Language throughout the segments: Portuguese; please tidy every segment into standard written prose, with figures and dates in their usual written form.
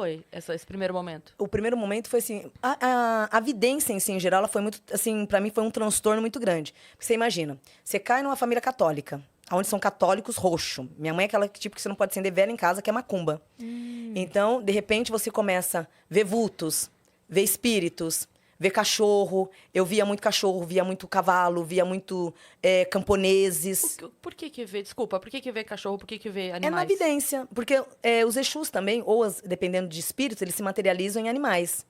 foi esse primeiro momento? O primeiro momento foi assim, a vidência em si, em geral, ela foi muito, assim, pra mim foi um transtorno muito grande. Porque você imagina, você cai numa família católica, onde são católicos roxo. Minha mãe é aquela tipo que você não pode acender vela em casa, que é macumba. Então, de repente, você começa a ver vultos, ver espíritos, ver cachorro. Eu via muito cachorro, via muito cavalo, via muito camponeses. Por que vê? Desculpa, por que vê cachorro? Por que vê É animais? na vidência, porque os Exus também, ou dependendo de espíritos, eles se materializam em animais.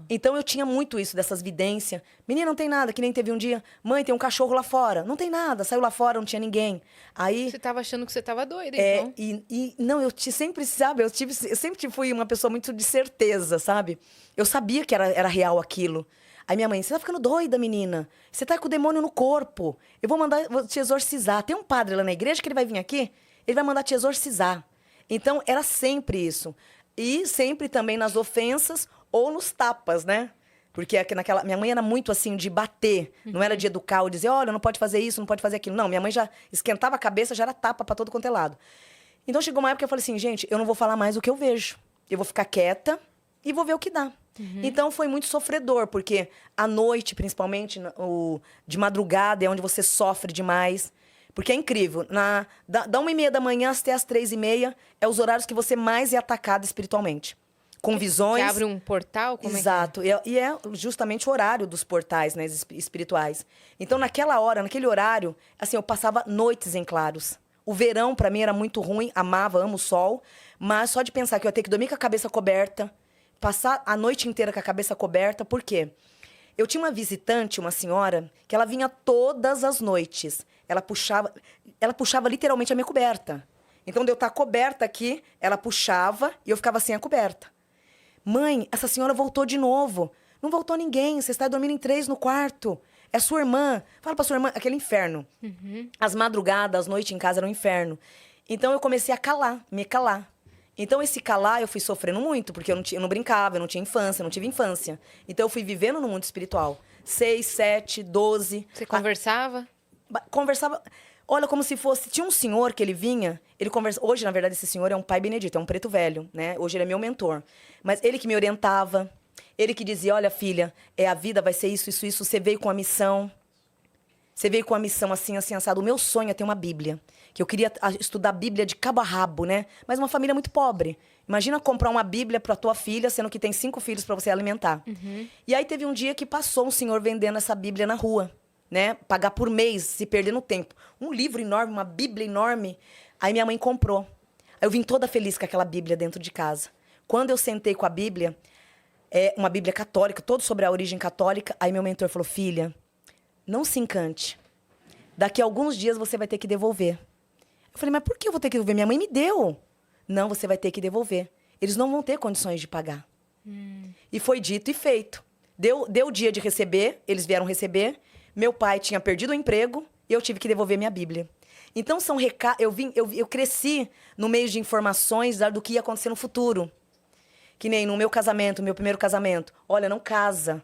Então eu tinha muito isso, dessas vidências. Menina, não tem nada, que nem teve um dia. Mãe, tem um cachorro lá fora. Não tem nada, saiu lá fora, não tinha ninguém. Aí. Você tava achando que você tava doida, então. Não, sempre, sabe, eu sempre fui uma pessoa muito de certeza, sabe? Eu sabia que era real aquilo. Aí minha mãe, você tá ficando doida, menina. Você tá com o demônio no corpo. Eu vou te exorcizar. Tem um padre lá na igreja que ele vai vir aqui, ele vai mandar te exorcizar. Então, era sempre isso. E sempre também nas ofensas ou nos tapas, né? Porque minha mãe era muito assim, de bater. Não era de educar ou dizer, olha, não pode fazer isso, não pode fazer aquilo. Não, minha mãe já esquentava a cabeça, já era tapa pra todo quanto é lado. Então chegou uma época que eu falei assim, gente, eu não vou falar mais o que eu vejo. Eu vou ficar quieta e vou ver o que dá. Então foi muito sofredor, porque à noite, principalmente, de madrugada, é onde você sofre demais. Porque é incrível. Da 1h30 da manhã até as 3h30 é os horários que você mais é atacado espiritualmente. Com visões. Você abre um portal? Como Exato. E é justamente o horário dos portais, né, espirituais. Então, naquela hora, naquele horário, assim, eu passava noites em claros. O verão, pra mim, era muito ruim. Amo o sol. Mas só de pensar que eu ia ter que dormir com a cabeça coberta, passar a noite inteira com a cabeça coberta. Por quê? Eu tinha uma visitante, uma senhora, que ela vinha todas as noites. Ela puxava literalmente a minha coberta. Então, de eu estar coberta aqui, ela puxava e eu ficava sem a coberta. Mãe, essa senhora voltou de novo. Não voltou ninguém, você está dormindo em 3 no quarto. É sua irmã. Fala pra sua irmã, aquele inferno. As madrugadas, as noites em casa era um inferno. Então eu comecei a me calar. Então esse calar eu fui sofrendo muito, porque eu não brincava, eu não tinha infância, eu não tive infância. Então eu fui vivendo no mundo espiritual. 6, 7, 12. Você conversava? Conversava. Olha, como se fosse... Tinha um senhor que ele vinha, ele conversa. Hoje, na verdade, esse senhor é um pai benedito, é um preto velho, né? Hoje ele é meu mentor. Mas ele que me orientava, ele que dizia, olha, filha, a vida vai ser isso, isso, isso. Você veio com a missão. Você veio com a missão assim, assim, assado. O meu sonho é ter uma Bíblia. Que eu queria estudar a Bíblia de cabo a rabo, né? Mas uma família muito pobre. Imagina comprar uma Bíblia pra tua filha, sendo que tem 5 filhos pra você alimentar. E aí teve um dia que passou um senhor vendendo essa Bíblia na rua. Né? Pagar por mês, se perder no tempo. Um livro enorme, uma Bíblia enorme. Aí minha mãe comprou. Aí eu vim toda feliz com aquela Bíblia dentro de casa. Quando eu sentei com a Bíblia, uma Bíblia católica, todo sobre a origem católica, aí meu mentor falou, filha, não se encante. Daqui a alguns dias você vai ter que devolver. Eu falei, mas por que eu vou ter que devolver? Minha mãe me deu. Não, você vai ter que devolver. Eles não vão ter condições de pagar. E foi dito e feito. Deu o dia de receber, eles vieram receber. Meu pai tinha perdido o emprego e eu tive que devolver minha Bíblia. Então, são eu cresci no meio de informações do que ia acontecer no futuro. Que nem no meu casamento, meu primeiro casamento. Olha, não casa.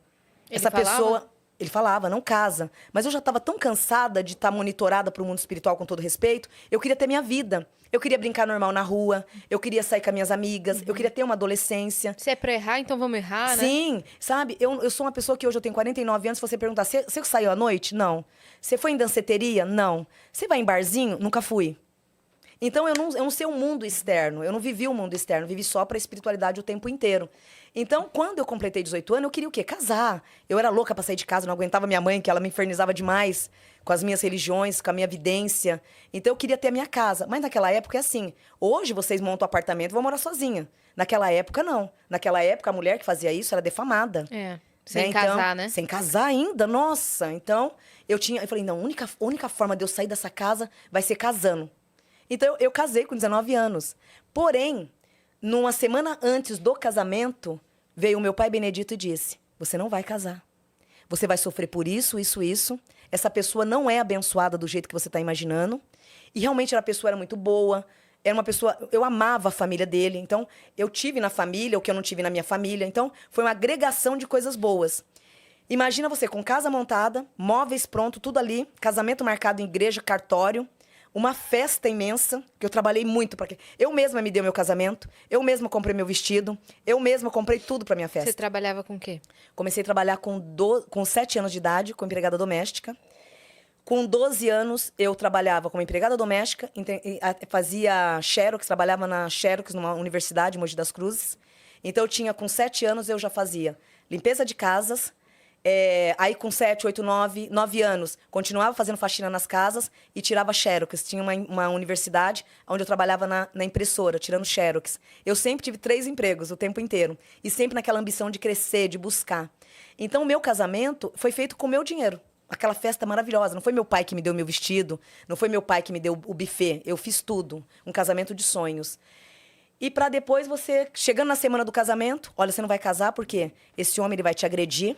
Ele falava? Ele falava, não casa. Mas eu já estava tão cansada de estar monitorada para o mundo espiritual, com todo respeito. Eu queria ter minha vida. Eu queria brincar normal na rua. Eu queria sair com as minhas amigas. Eu queria ter uma adolescência. Se é pra errar, então vamos errar, né? Sim, sabe? Eu sou uma pessoa que hoje eu tenho 49 anos. Se você perguntar, você saiu à noite? Não. Você foi em danceteria? Não. Você vai em barzinho? Nunca fui. Então, eu não sei o mundo externo. Eu não vivi o mundo externo. Vivi só para a espiritualidade o tempo inteiro. Então, quando eu completei 18 anos, eu queria o quê? Casar. Eu era louca pra sair de casa, não aguentava minha mãe, que ela me infernizava demais com as minhas religiões, com a minha vidência. Então, eu queria ter a minha casa. Mas naquela época é assim. Hoje, vocês montam um apartamento e vão morar sozinha. Naquela época, não. Naquela época, a mulher que fazia isso era defamada. Sem casar, né? Sem casar ainda, nossa. Então, eu falei, não, a única forma de eu sair dessa casa vai ser casando. Então, eu casei com 19 anos. Porém, numa semana antes do casamento, veio o meu pai Benedito e disse, você não vai casar. Você vai sofrer por isso, isso, isso. Essa pessoa não é abençoada do jeito que você está imaginando. E realmente a pessoa era muito boa. Era uma pessoa... Eu amava a família dele. Então, eu tive na família o que eu não tive na minha família. Então, foi uma agregação de coisas boas. Imagina você com casa montada, móveis pronto, tudo ali. Casamento marcado em igreja, cartório. uma festa imensa, que eu trabalhei muito para quê? Eu mesma me dei o meu casamento, eu mesma comprei meu vestido, eu mesma comprei tudo para minha festa. Você trabalhava com o quê? Comecei a trabalhar com 7 anos de idade, como empregada doméstica. Com 12 anos, eu trabalhava como empregada doméstica, fazia Xerox, trabalhava na Xerox, numa universidade, Mogi das Cruzes. Então, com 7 anos, eu já fazia limpeza de casas. Aí, com 7, 8, 9 anos, continuava fazendo faxina nas casas e tirava Xerox. Tinha uma universidade onde eu trabalhava na impressora, tirando Xerox. Eu sempre tive 3 empregos o tempo inteiro. E sempre naquela ambição de crescer, de buscar. Então, o meu casamento foi feito com o meu dinheiro. Aquela festa maravilhosa. Não foi meu pai que me deu meu vestido, não foi meu pai que me deu o buffet. Eu fiz tudo. Um casamento de sonhos. E para depois você, chegando na semana do casamento, olha, você não vai casar porque esse homem ele vai te agredir.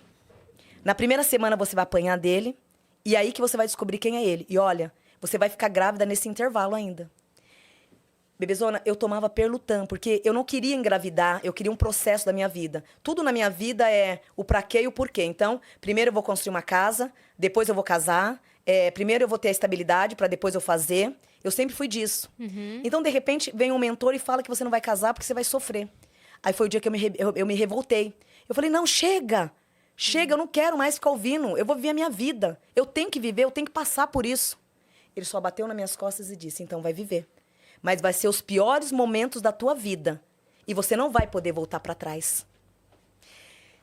Na primeira semana você vai apanhar dele. E aí que você vai descobrir quem é ele. E olha, você vai ficar grávida nesse intervalo ainda. Bebezona, eu tomava Perlutan, porque eu não queria engravidar, eu queria um processo da minha vida. Tudo na minha vida é o pra quê e o porquê. Então, primeiro eu vou construir uma casa, depois eu vou casar, primeiro eu vou ter a estabilidade para depois eu fazer. Eu sempre fui disso. Uhum. Então, de repente, vem um mentor e fala que você não vai casar porque você vai sofrer. Aí foi o dia que eu me revoltei. Eu falei, não, chega! Chega, eu não quero mais ficar ouvindo. Eu vou viver a minha vida. Eu tenho que viver, eu tenho que passar por isso. Ele só bateu nas minhas costas e disse, então vai viver. Mas vai ser os piores momentos da tua vida. E você não vai poder voltar para trás.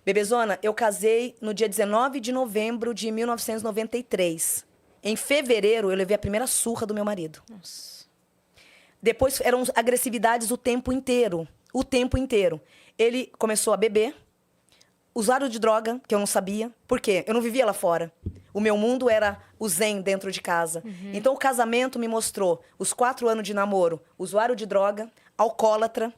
Bebezona, eu casei no dia 19 de novembro de 1993. Em fevereiro, eu levei a primeira surra do meu marido. Nossa. Depois, eram agressividades o tempo inteiro. O tempo inteiro. Ele começou a beber. Usuário de droga, que eu não sabia. Por quê? Eu não vivia lá fora. O meu mundo era o zen dentro de casa. Uhum. Então, o casamento me mostrou os 4 anos de namoro, usuário de droga, alcoólatra.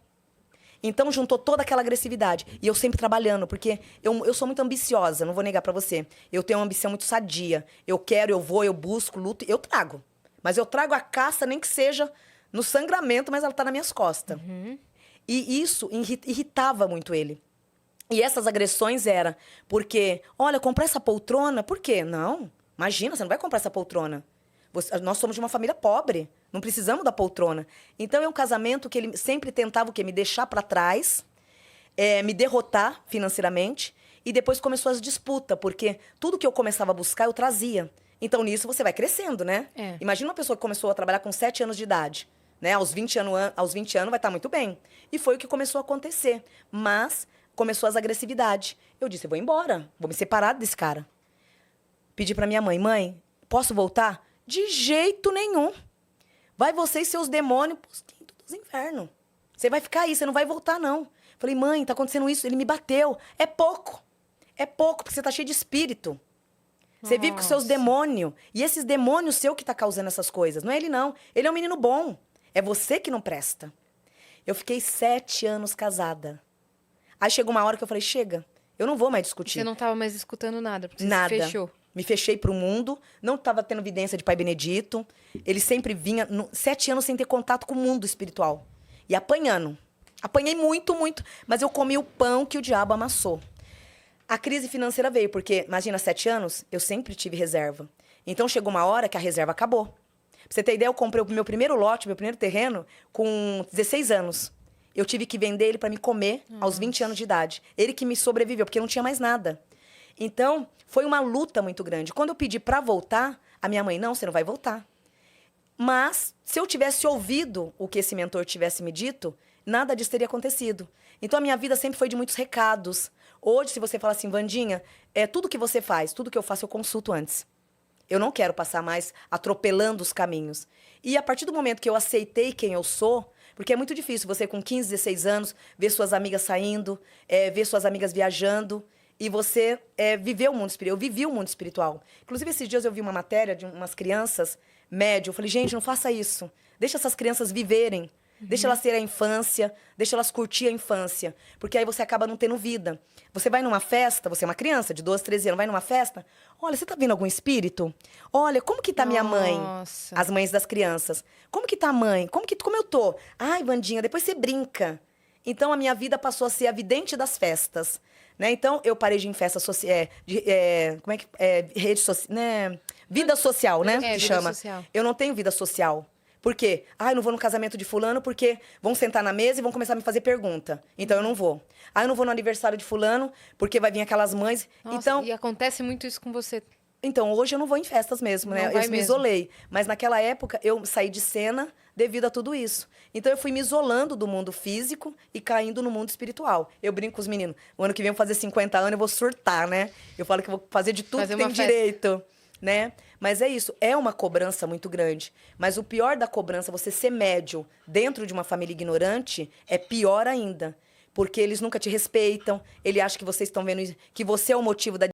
Então, juntou toda aquela agressividade. E eu sempre trabalhando, porque eu sou muito ambiciosa, não vou negar pra você. Eu tenho uma ambição muito sadia. Eu quero, eu vou, eu busco, luto, eu trago. Mas eu trago a caça, nem que seja no sangramento, mas ela tá nas minhas costas. Uhum. E isso irritava muito ele. E essas agressões eram porque, olha, comprar essa poltrona, por quê? Não, imagina, você não vai comprar essa poltrona. Nós somos de uma família pobre, não precisamos da poltrona. Então, é um casamento que ele sempre tentava o quê? Me deixar para trás, me derrotar financeiramente, e depois começou as disputas, porque tudo que eu começava a buscar, eu trazia. Então, nisso, você vai crescendo, né? Imagina uma pessoa que começou a trabalhar com 7 anos de idade, né? Aos 20 anos vai estar muito bem. E foi o que começou a acontecer. Mas começou as agressividades. Eu disse, eu vou embora, vou me separar desse cara. Pedi pra minha mãe, mãe, posso voltar? De jeito nenhum. Vai você e seus demônios dos infernos. Você vai ficar aí, você não vai voltar, não. Falei, mãe, tá acontecendo isso, ele me bateu. É pouco, porque você tá cheio de espírito. Você vive com seus demônios. E esses demônios seu que tá causando essas coisas. Não é ele, não. Ele é um menino bom. É você que não presta. Eu fiquei 7 anos casada. Aí chegou uma hora que eu falei, chega, eu não vou mais discutir. Você não estava mais escutando nada, porque nada. Você se fechou. Me fechei pro mundo, não estava tendo evidência de Pai Benedito. Ele sempre vinha, 7 anos sem ter contato com o mundo espiritual. E apanhando. Apanhei muito, muito, mas eu comi o pão que o diabo amassou. A crise financeira veio, porque, imagina, 7 anos, eu sempre tive reserva. Então chegou uma hora que a reserva acabou. Pra você ter ideia, eu comprei o meu primeiro lote, meu primeiro terreno, com 16 anos. Eu tive que vender ele para me comer aos 20 anos de idade. Ele que me sobreviveu, porque não tinha mais nada. Então, foi uma luta muito grande. Quando eu pedi para voltar, a minha mãe, não, você não vai voltar. Mas, se eu tivesse ouvido o que esse mentor tivesse me dito, nada disso teria acontecido. Então, a minha vida sempre foi de muitos recados. Hoje, se você falar assim, Wandinha, tudo que você faz, tudo que eu faço, eu consulto antes. Eu não quero passar mais atropelando os caminhos. E a partir do momento que eu aceitei quem eu sou, porque é muito difícil você, com 15, 16 anos, ver suas amigas saindo, ver suas amigas viajando, e você viver o mundo espiritual. Eu vivi o mundo espiritual. Inclusive, esses dias eu vi uma matéria de umas crianças médio. Eu falei, gente, não faça isso. Deixa essas crianças viverem. Deixa elas terem a infância, deixa elas curtir a infância. Porque aí você acaba não tendo vida. Você vai numa festa, você é uma criança de 12, 13 anos, vai numa festa, olha, você tá vendo algum espírito? Olha, como que tá minha mãe? As mães das crianças. Como que tá a mãe? Como eu tô? Ai, Wandinha, depois você brinca. Então, a minha vida passou a ser a vidente das festas. Né? Então, eu parei de ir em festas sociais, rede social, né? Vida social, né? É, que vida chama. social. Eu não tenho vida social. Por quê? Eu não vou no casamento de fulano porque vão sentar na mesa e vão começar a me fazer pergunta. Então eu não vou. Eu não vou no aniversário de fulano porque vai vir aquelas mães. Nossa, Então, e acontece muito isso com você. então, hoje eu não vou em festas mesmo, né? Não vai Eu me mesmo. isolei. Mas naquela época, eu saí de cena devido a tudo isso. Então, eu fui me isolando do mundo físico e caindo no mundo espiritual. Eu brinco com os meninos. O ano que vem eu vou fazer 50 anos, eu vou surtar, né? Eu falo que eu vou fazer de tudo Fazer que tem uma festa. direito, né? Mas é isso, é uma cobrança muito grande. Mas o pior da cobrança, você ser médio dentro de uma família ignorante, é pior ainda. Porque eles nunca te respeitam, ele acha que vocês estão vendo que você é o motivo da